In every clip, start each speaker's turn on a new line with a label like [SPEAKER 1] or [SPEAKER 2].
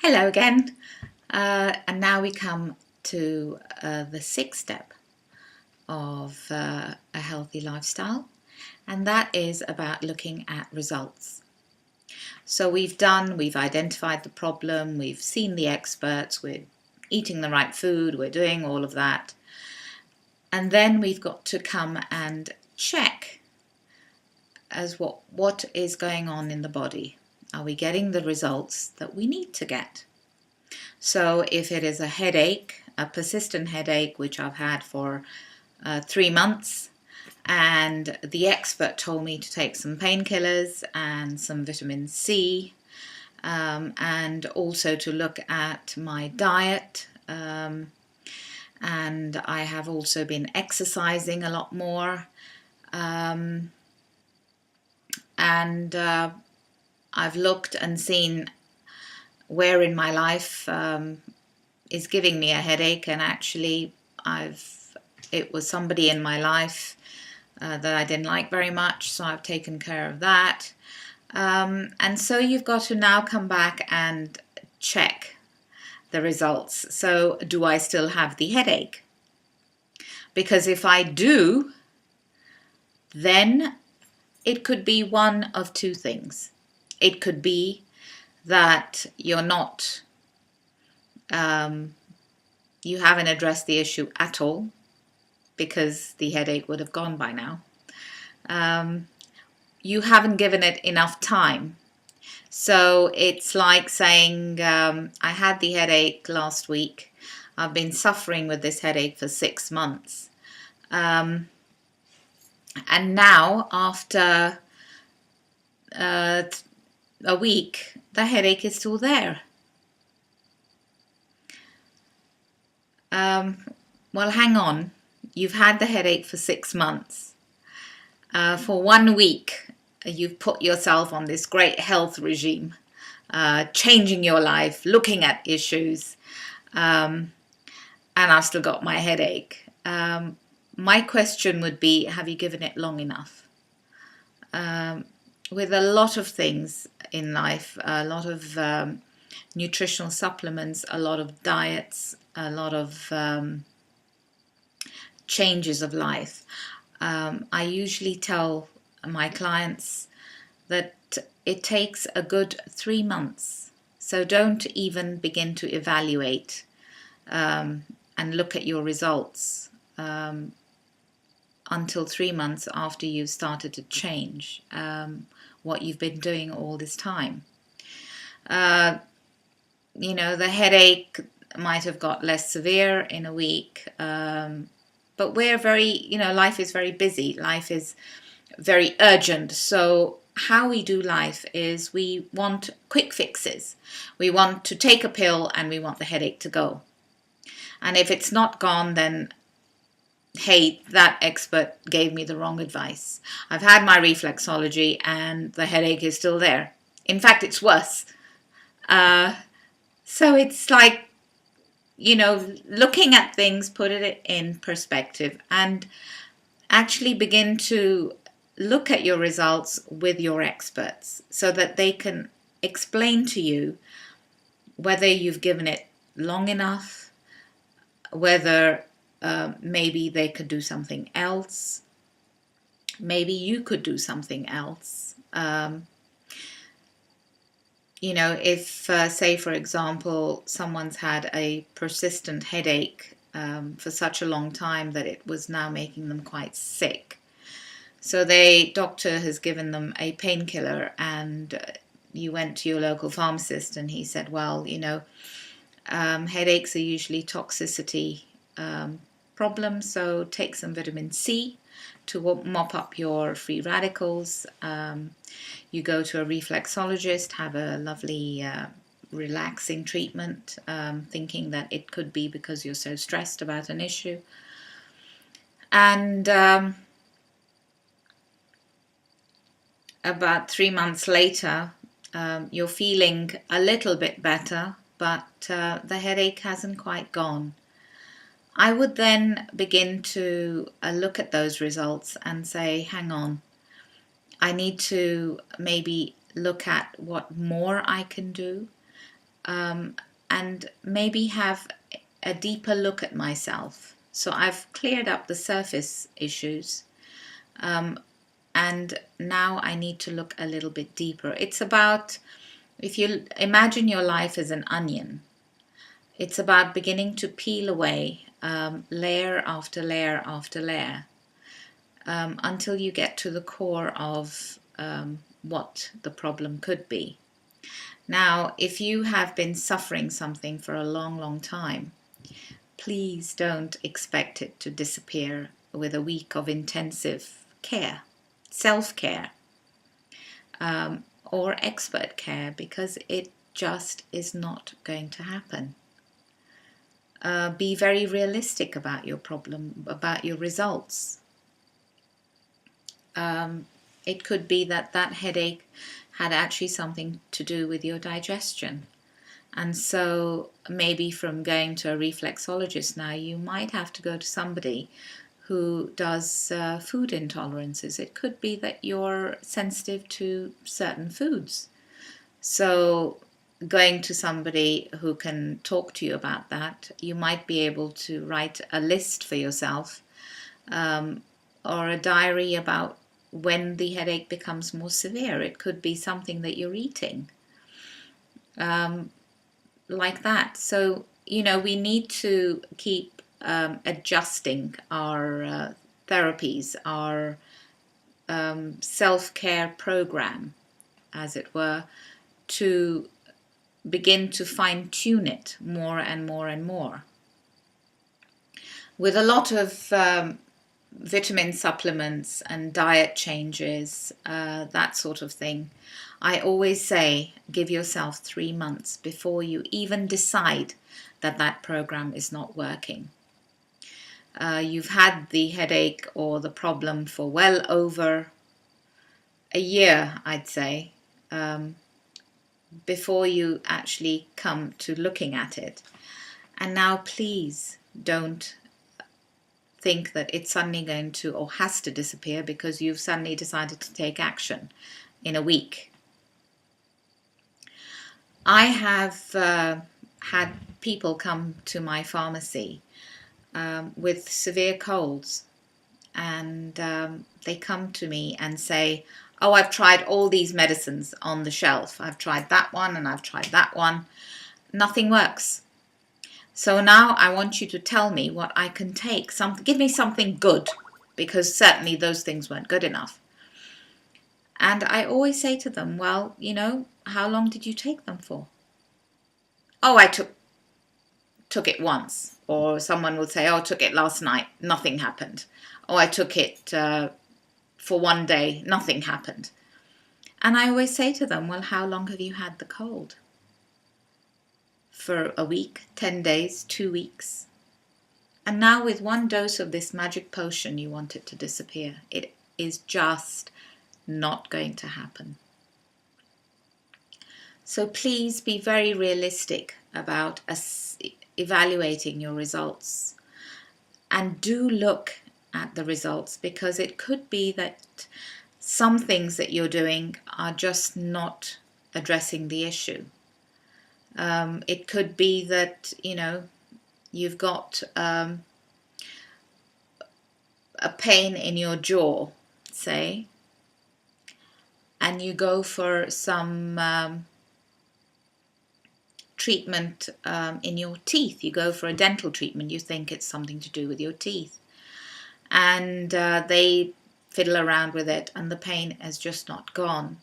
[SPEAKER 1] Hello again, and now we come to the sixth step of a healthy lifestyle, and that is about looking at results. So we've identified the problem, we've seen the experts, we're eating the right food, we're doing all of that, and then we've got to come and check as what is going on in the body. Are we getting the results that we need to get? So if it is a headache, a persistent headache, which I've had for 3 months, and the expert told me to take some painkillers and some vitamin C, and also to look at my diet, and I have also been exercising a lot more, and I've looked and seen where in my life is giving me a headache, and actually it was somebody in my life that I didn't like very much, so I've taken care of that. And so you've got to now come back and check the results. So do I still have the headache? Because if I do, then it could be one of two things. It could be that you're not, you haven't addressed the issue at all, because the headache would have gone by now. You haven't given it enough time. So it's like saying, I had the headache last week. I've been suffering with this headache for 6 months. And now, after a week, the headache is still there. Well, hang on. You've had the headache for 6 months. For 1 week, you've put yourself on this great health regime, changing your life, looking at issues, and I've still got my headache. My question would be, have you given it long enough? With a lot of things in life, a lot of nutritional supplements, a lot of diets, a lot of changes of life. I usually tell my clients that it takes a good 3 months. So don't even begin to evaluate and look at your results until 3 months after you've started to change what you've been doing all this time. The headache might have got less severe in a week, but we're life is very busy. Life is very urgent. So how we do life is we want quick fixes. We want to take a pill and we want the headache to go. And if it's not gone, then hey, that expert gave me the wrong advice. I've had my reflexology and the headache is still there. In fact, it's worse. So it's like, looking at things, put it in perspective, and actually begin to look at your results with your experts so that they can explain to you whether you've given it long enough, whether maybe they could do something else, maybe you could do something else. If, say, for example, someone's had a persistent headache for such a long time that it was now making them quite sick. So the doctor has given them a painkiller, and you went to your local pharmacist and he said, well, headaches are usually toxicity problems, so take some vitamin C to mop up your free radicals. You go to a reflexologist, have a lovely relaxing treatment, thinking that it could be because you're so stressed about an issue. And about 3 months later, you're feeling a little bit better, but the headache hasn't quite gone. I would then begin to look at those results and say, hang on, I need to maybe look at what more I can do. and maybe have a deeper look at myself. So I've cleared up the surface issues, and now I need to look a little bit deeper. It's about, if you imagine your life as an onion, it's about beginning to peel away layer after layer after layer, until you get to the core of what the problem could be. Now, if you have been suffering something for a long, long time, please don't expect it to disappear with a week of intensive care, self-care, or expert care, because it just is not going to happen. Be very realistic about your problem, about your results. It could be that headache had actually something to do with your digestion. And so maybe from going to a reflexologist now, you might have to go to somebody who does food intolerances. It could be that you're sensitive to certain foods. So going to somebody who can talk to you about that, you might be able to write a list for yourself, or a diary about when the headache becomes more severe. It could be something that you're eating, like that. So, we need to keep adjusting our therapies, our self-care program, as it were, to begin to fine-tune it more and more and more. With a lot of vitamin supplements and diet changes, that sort of thing, I always say give yourself 3 months before you even decide that program is not working. You've had the headache or the problem for well over a year, I'd say, before you actually come to looking at it. And now please don't think that it's suddenly going to or has to disappear because you've suddenly decided to take action in a week. I have had people come to my pharmacy with severe colds, and they come to me and say, oh, I've tried all these medicines on the shelf. I've tried that one and I've tried that one. Nothing works. So now I want you to tell me what I can take. Give me something good, because certainly those things weren't good enough. And I always say to them, well, how long did you take them for? Oh, I took it once. Or someone will say, oh, I took it last night. Nothing happened. Oh, I took it for one day. Nothing happened. And I always say to them, well, how long have you had the cold? For a week, 10 days, 2 weeks. And now with one dose of this magic potion, you want it to disappear. It is just not going to happen. So please be very realistic about evaluating your results. And do look at the results, because it could be that some things that you're doing are just not addressing the issue. It could be that, you've got a pain in your jaw, say, and you go for some treatment in your teeth. You go for a dental treatment. You think it's something to do with your teeth. And they fiddle around with it and the pain has just not gone.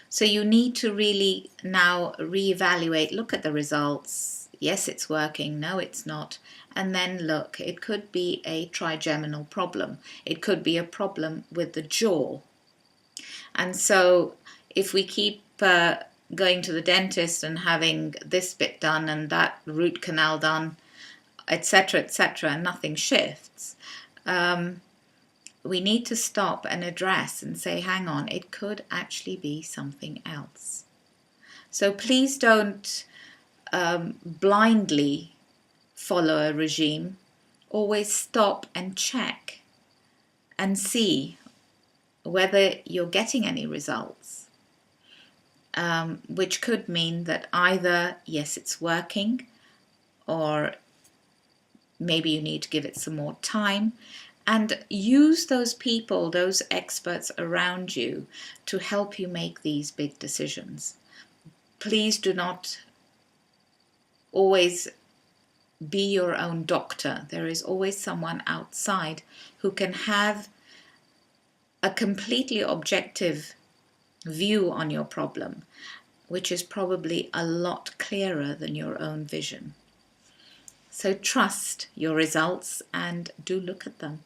[SPEAKER 1] So you need to really now reevaluate, look at the results. Yes, it's working. No, it's not. And then look, it could be a trigeminal problem. It could be a problem with the jaw. And so if we keep going to the dentist and having this bit done and that root canal done, etc., and nothing shifts, we need to stop and address and say, hang on, it could actually be something else. So please don't blindly follow a regime. Always stop and check and see whether you're getting any results. which could mean that either, yes, it's working, or maybe you need to give it some more time. And use those people, those experts around you to help you make these big decisions. Please do not always be your own doctor. There is always someone outside who can have a completely objective view on your problem, which is probably a lot clearer than your own vision. So trust your results and do look at them.